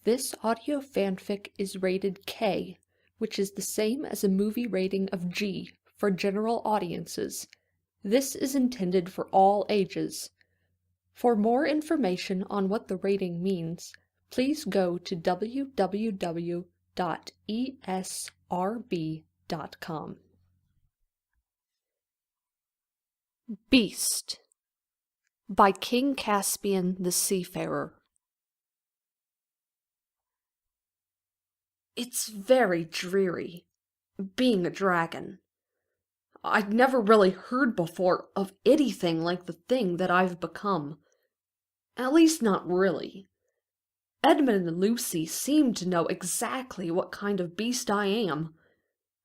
This audio fanfic is rated K, which is the same as a movie rating of G for general audiences. This is intended for all ages. For more information on what the rating means, please go to www.esrb.com. Beast by King Caspian the Seafarer. It's very dreary, being a dragon. I'd never really heard before of anything like the thing that I've become. At least not really. Edmund and Lucy seem to know exactly what kind of beast I am.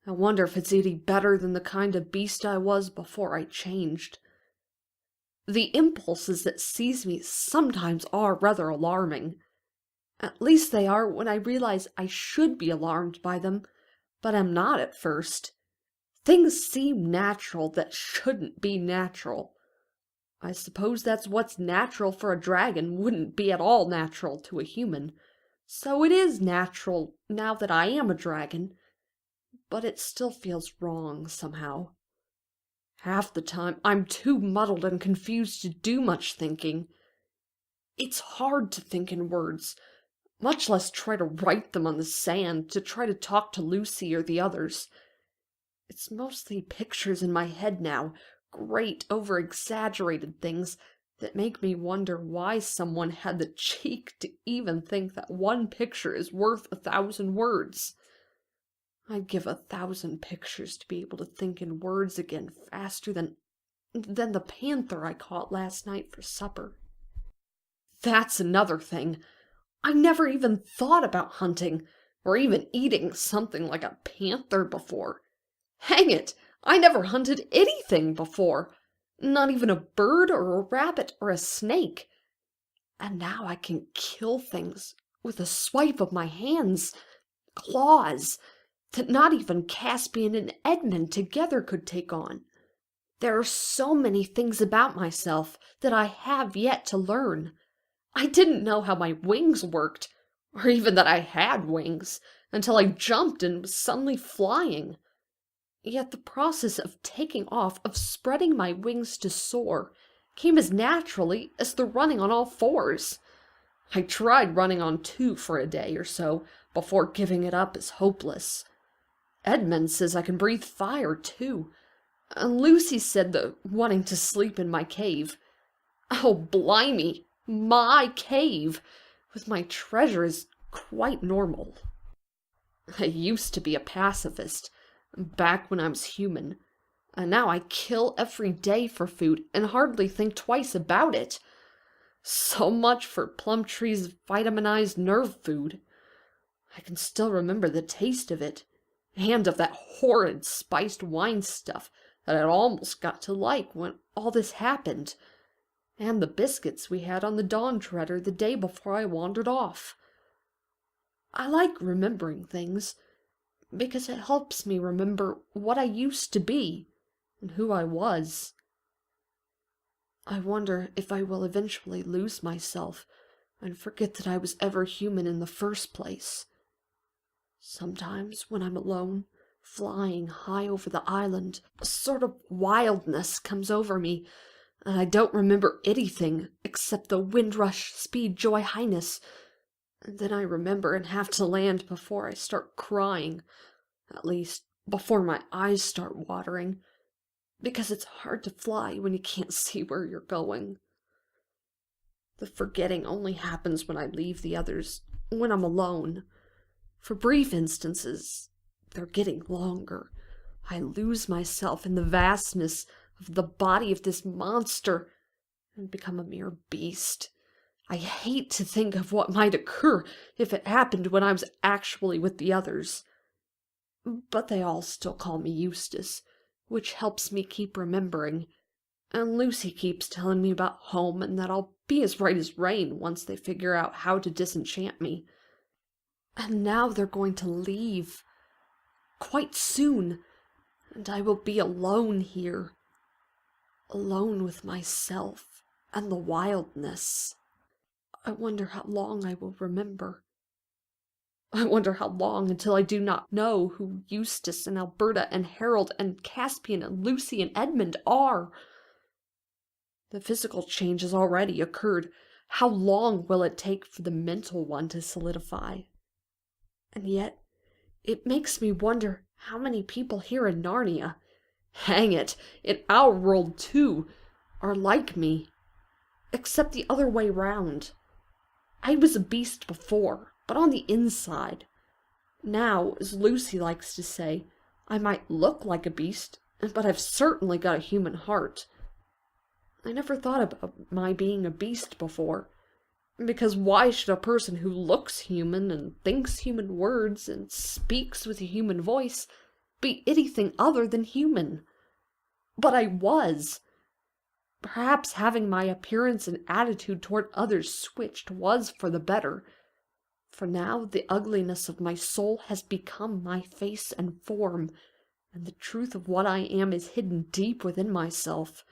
I wonder if it's any better than the kind of beast I was before I changed. The impulses that seize me sometimes are rather alarming. At least they are when I realize I should be alarmed by them, but am not at first. Things seem natural that shouldn't be natural. I suppose that's what's natural for a dragon wouldn't be at all natural to a human. So it is natural now that I am a dragon, but it still feels wrong somehow. Half the time I'm too muddled and confused to do much thinking. It's hard to think in words, much less try to write them on the sand to try to talk to Lucy or the others. It's mostly pictures in my head now, great over-exaggerated things that make me wonder why someone had the cheek to even think that one picture is worth 1,000 words. I'd give 1,000 pictures to be able to think in words again faster than the panther I caught last night for supper. That's another thing. I never even thought about hunting, or even eating something like a panther before. Hang it, I never hunted anything before, not even a bird or a rabbit or a snake. And now I can kill things with a swipe of my hands, claws, that not even Caspian and Edmund together could take on. There are so many things about myself that I have yet to learn. I didn't know how my wings worked, or even that I had wings, until I jumped and was suddenly flying. Yet the process of taking off, of spreading my wings to soar, came as naturally as the running on all fours. I tried running on two for a day or so, before giving it up as hopeless. Edmund says I can breathe fire, too. And Lucy said that wanting to sleep in my cave. Oh, blimey! My cave, with my treasure, is quite normal. I used to be a pacifist, back when I was human, and now I kill every day for food and hardly think twice about it. So much for Plumtree's vitaminized nerve food. I can still remember the taste of it, and of that horrid spiced wine stuff that I'd almost got to like when all this happened. And the biscuits we had on the Dawn Treader the day before I wandered off. I like remembering things, because it helps me remember what I used to be, and who I was. I wonder if I will eventually lose myself, and forget that I was ever human in the first place. Sometimes, when I'm alone, flying high over the island, a sort of wildness comes over me, and I don't remember anything except the windrush, speed, joy, highness. And then I remember and have to land before I start crying, at least before my eyes start watering, because it's hard to fly when you can't see where you're going. The forgetting only happens when I leave the others, when I'm alone. For brief instances, they're getting longer. I lose myself in the vastness of the body of this monster and become a mere beast. I hate to think of what might occur if it happened when I was actually with the others. But they all still call me Eustace, which helps me keep remembering. And Lucy keeps telling me about home and that I'll be as right as rain once they figure out how to disenchant me. And now they're going to leave. Quite soon. And I will be alone here. Alone with myself and the wildness. I wonder how long I will remember. I wonder how long until I do not know who Eustace and Alberta and Harold and Caspian and Lucy and Edmund are. The physical change has already occurred. How long will it take for the mental one to solidify? And yet, it makes me wonder how many people here in Narnia, hang it, in our world too, are like me. Except the other way round. I was a beast before, but on the inside. Now, as Lucy likes to say, I might look like a beast, but I've certainly got a human heart. I never thought about my being a beast before, because why should a person who looks human and thinks human words and speaks with a human voice be anything other than human? But I was. Perhaps having my appearance and attitude toward others switched was for the better, for now the ugliness of my soul has become my face and form, and the truth of what I am is hidden deep within myself.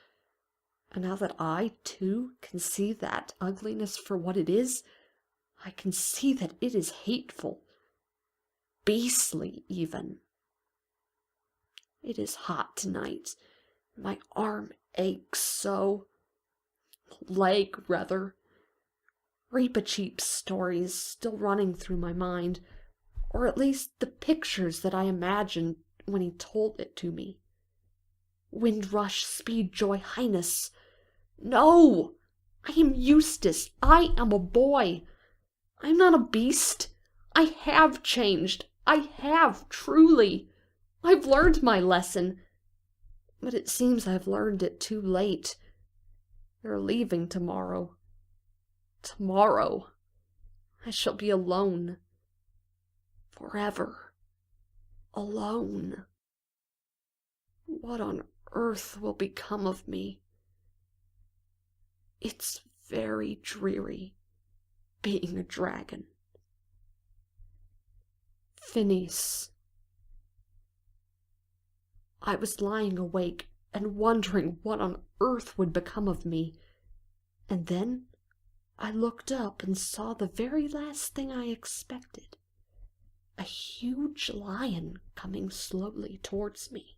And now that I, too, can see that ugliness for what it is, I can see that it is hateful, beastly even. It is hot tonight. My arm aches so. Leg, rather. Reepicheep's story is still running through my mind, or at least the pictures that I imagined when he told it to me. Windrush, speed, joy, highness. No! I am Eustace. I am a boy. I am not a beast. I have changed. I have, truly. I've learned my lesson. But it seems I've learned it too late. They're leaving tomorrow. Tomorrow, I shall be alone. Forever. Alone. What on earth will become of me? It's very dreary being a dragon. Finis. I was lying awake and wondering what on earth would become of me, and then I looked up and saw the very last thing I expected. A huge lion coming slowly towards me.